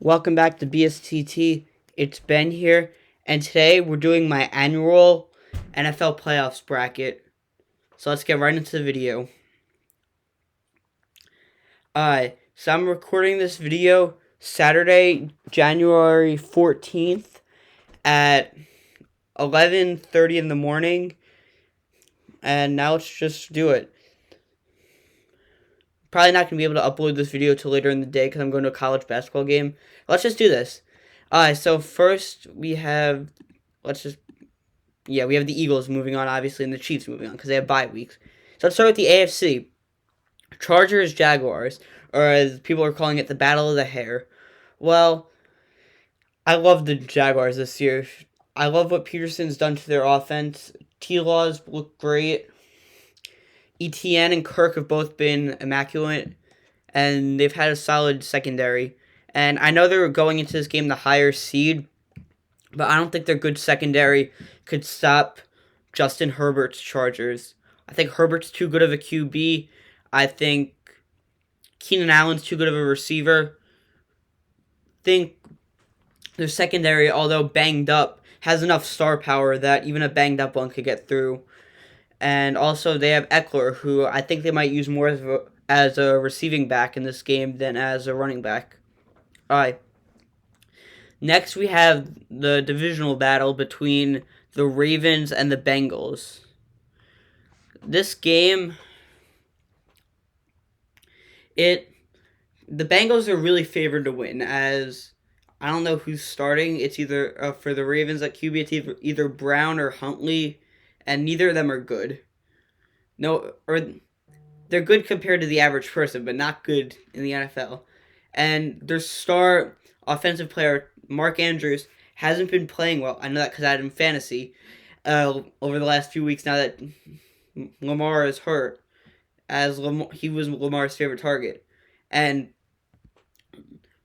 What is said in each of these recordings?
Welcome back to BSTT. It's Ben here, and today we're doing my annual NFL playoffs bracket. So let's get right into the video. So I'm recording this video Saturday, January 14th at 11:30 in the morning, and now let's just do it. Probably not going to be able to upload this video till later in the day because I'm going to a college basketball game. Let's just do this. So first we have, we have the Eagles moving on, obviously, and the Chiefs moving on because they have bye weeks. So let's start with the AFC. Chargers, Jaguars, or as people are calling it, the Battle of the Hair. Well, I love the Jaguars this year. I love what Peterson's done to their offense. T-Laws look great. ETN and Kirk have both been immaculate, and they've had a solid secondary. And I know they're going into this game the higher seed, but I don't think their good secondary could stop Justin Herbert's Chargers. I think Herbert's too good of a QB. I think Keenan Allen's too good of a receiver. I think their secondary, although banged up, has enough star power that even a banged up one could get through. And also they have Eckler, who I think they might use more as a receiving back in this game than as a running back. All right. Next, we have the divisional battle between the Ravens and the Bengals. This game, the Bengals are really favored to win, as I don't know who's starting. It's either for the Ravens at QB, it's either Brown or Huntley, and neither of them are good. They're good compared to the average person, but not good in the NFL. And their star offensive player, Mark Andrews, hasn't been playing well. I know that because I had him in fantasy over the last few weeks now that Lamar is hurt, as he was Lamar's favorite target. And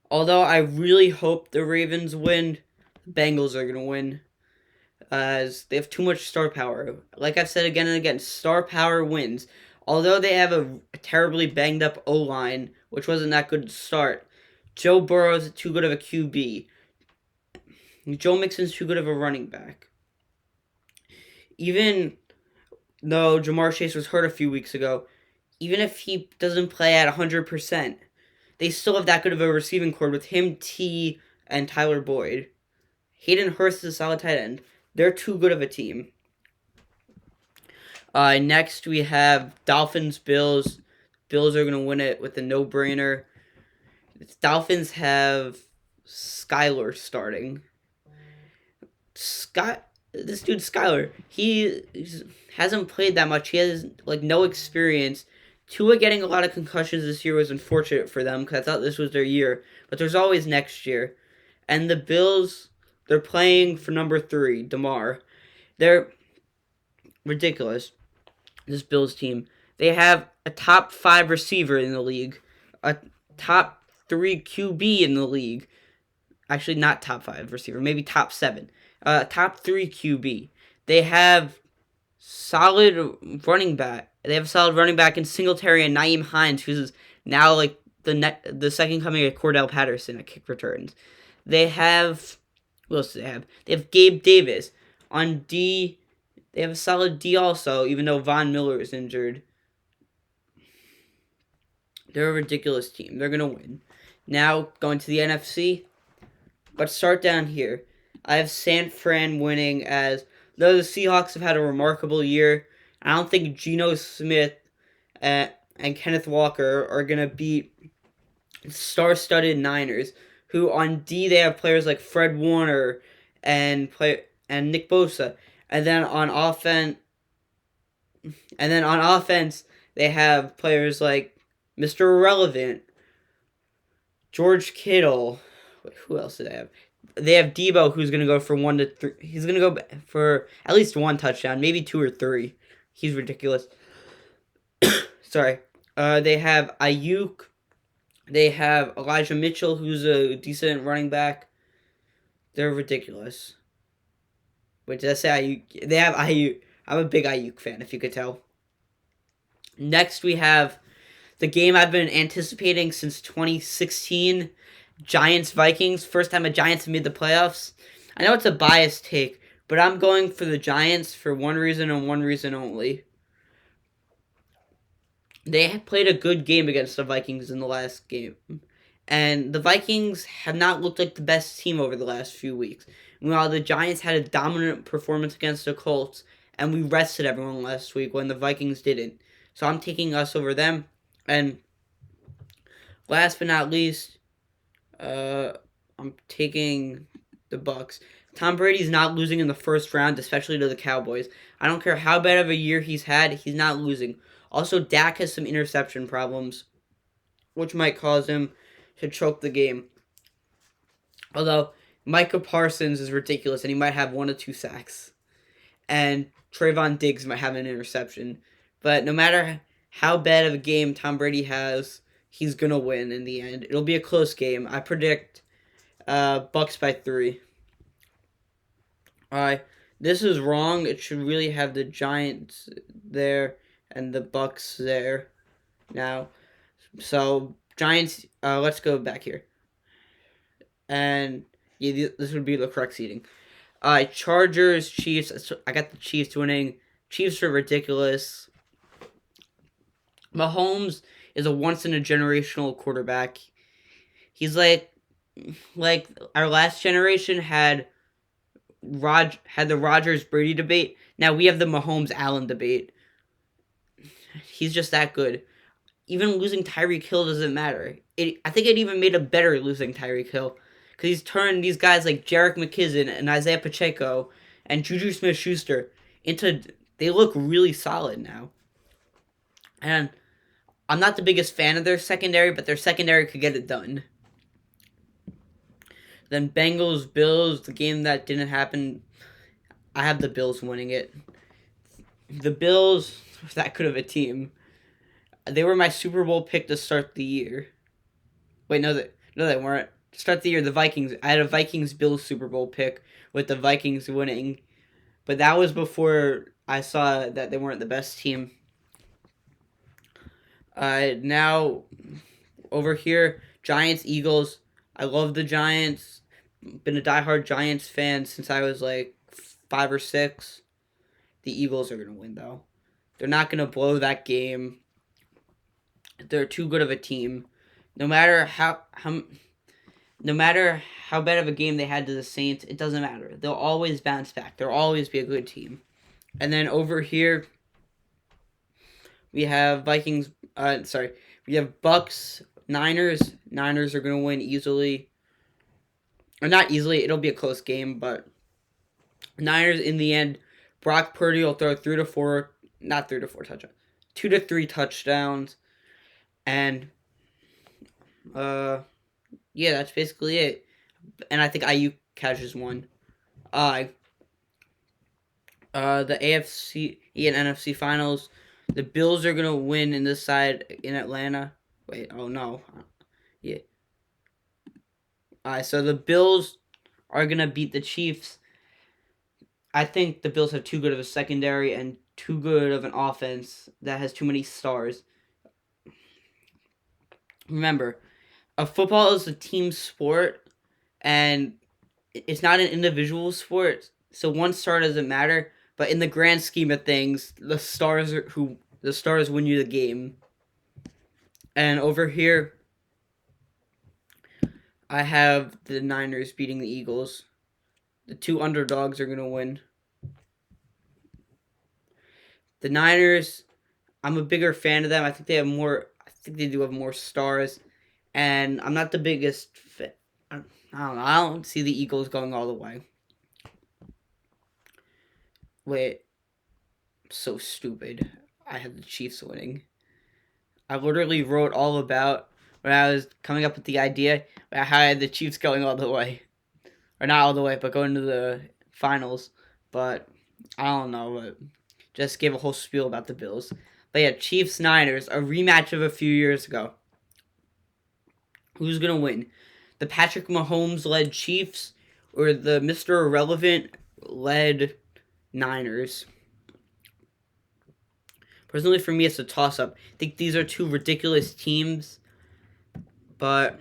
although I really hope the Ravens win, the Bengals are going to win, as they have too much star power. Like I've said again and again, star power wins. Although they have a terribly banged up O-line, which wasn't that good to start, Joe Burrow's too good of a QB. Joe Mixon's too good of a running back. Even though Jamar Chase was hurt a few weeks ago, even if he doesn't play at 100%, they still have that good of a receiving corps with him, T, and Tyler Boyd. Hayden Hurst is a solid tight end. They're too good of a team. Next, we have Dolphins, Bills. Bills are going to win it with a no-brainer. Dolphins have Skyler starting. This dude Skyler, he hasn't played that much. He has no experience. Tua getting a lot of concussions this year was unfortunate for them because I thought this was their year. But there's always next year. And the Bills, they're playing for number 3, DeMar. They're ridiculous, this Bills team. They have a top 5 receiver in the league, a top 3 QB in the league. Actually, not top 5 receiver, maybe top 7. Top 3 QB. They have solid running back. They have a solid running back in Singletary and Nyheim Hines, who's now the second coming of Cordell Patterson at kick returns. They have, what else do they have? They have Gabe Davis. On D, they have a solid D also, even though Von Miller is injured. They're a ridiculous team. They're going to win. Now, going to the NFC. Let's start down here. I have San Fran winning, as though the Seahawks have had a remarkable year. I don't think Geno Smith and Kenneth Walker are going to beat star-studded Niners, who on D they have players like Fred Warner and Nick Bosa. And then on offense they have players like Mr. Irrelevant, George Kittle. Who else do they have? They have Debo, who's going to go for 1 to 3. He's going to go for at least 1 touchdown, maybe 2 or 3. He's ridiculous. Sorry. They have Ayuk. They have Elijah Mitchell, who's a decent running back. They're ridiculous. Wait, did I say Ayuk? They have Ayuk. I'm a big Ayuk fan, if you could tell. Next, we have the game I've been anticipating since 2016, Giants Vikings. First time a Giants made the playoffs. I know it's a biased take, but I'm going for the Giants for one reason and one reason only. They played a good game against the Vikings in the last game. And the Vikings have not looked like the best team over the last few weeks. While the Giants had a dominant performance against the Colts, and we rested everyone last week when the Vikings didn't. So I'm taking us over them. And last but not least, I'm taking the Bucks. Tom Brady's not losing in the first round, especially to the Cowboys. I don't care how bad of a year he's had, he's not losing. Also, Dak has some interception problems, which might cause him to choke the game. Although, Micah Parsons is ridiculous, and he might have 1 or 2 sacks. And Trayvon Diggs might have an interception. But no matter how bad of a game Tom Brady has, he's going to win in the end. It'll be a close game. I predict Bucks by 3. This is wrong. It should really have the Giants there and the Bucks there now. So, Giants, let's go back here. And yeah, this would be the correct seeding. Chargers, Chiefs. I got the Chiefs winning. Chiefs are ridiculous. Mahomes is a once in a generational quarterback. He's like our last generation had the Rodgers Brady debate. Now we have the Mahomes Allen debate. He's just that good. Even losing Tyreek Hill doesn't matter. I think it even made it better losing Tyreek Hill. Because he's turned these guys like Jerick McKinnon and Isaiah Pacheco and Juju Smith-Schuster into... They look really solid now. And I'm not the biggest fan of their secondary, but their secondary could get it done. Then Bengals, Bills, the game that didn't happen. I have the Bills winning it. The Bills, that could have a team. They were my Super Bowl pick to start the year. Wait, no, they weren't. To start the year, the Vikings. I had a Vikings-Bills Super Bowl pick with the Vikings winning. But that was before I saw that they weren't the best team. Now, over here, Giants, Eagles. I love the Giants. Been a diehard Giants fan since I was like 5 or 6. The Eagles are going to win, though. They're not going to blow that game. They're too good of a team. No matter how bad of a game they had to the Saints, it doesn't matter. They'll always bounce back. They'll always be a good team. And then over here, we have we have Bucks, Niners. Niners are going to win easily. Or not easily, it'll be a close game, but Niners in the end, Brock Purdy will throw 2 to 3 touchdowns. And, yeah, that's basically it. And I think IU catches 1. The AFC and NFC finals, the Bills are going to win in this side in Atlanta. Wait, oh no. Yeah. So the Bills are going to beat the Chiefs. I think the Bills have too good of a secondary and too good of an offense that has too many stars. Remember, football is a team sport, and it's not an individual sport, so one star doesn't matter. But in the grand scheme of things, the stars win you the game. And over here, I have the Niners beating the Eagles. The 2 underdogs are going to win. The Niners, I'm a bigger fan of them. I think they do have more stars. And I'm not the biggest fan. I don't know. I don't see the Eagles going all the way. Wait. So stupid. I had the Chiefs winning. I literally wrote all about when I was coming up with the idea how I had the Chiefs going all the way. Or not all the way, but going to the finals. But I don't know. But just gave a whole spiel about the Bills. But yeah, Chiefs-Niners, a rematch of a few years ago. Who's going to win? The Patrick Mahomes-led Chiefs or the Mr. Irrelevant-led Niners? Personally, for me, it's a toss-up. I think these are 2 ridiculous teams. But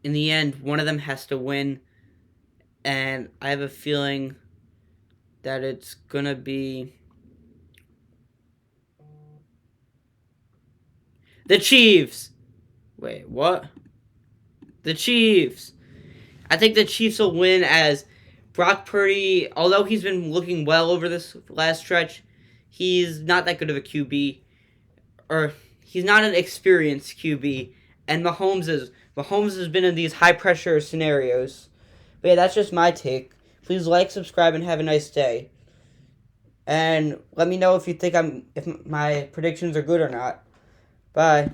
in the end, one of them has to win. And I have a feeling that it's going to be the Chiefs. Wait, what? The Chiefs. I think the Chiefs will win as Brock Purdy, although he's been looking well over this last stretch, he's not that good of a QB. Or he's not an experienced QB. And Mahomes has been in these high pressure scenarios. But yeah, that's just my take. Please like, subscribe, and have a nice day. And let me know if you think if my predictions are good or not. Bye.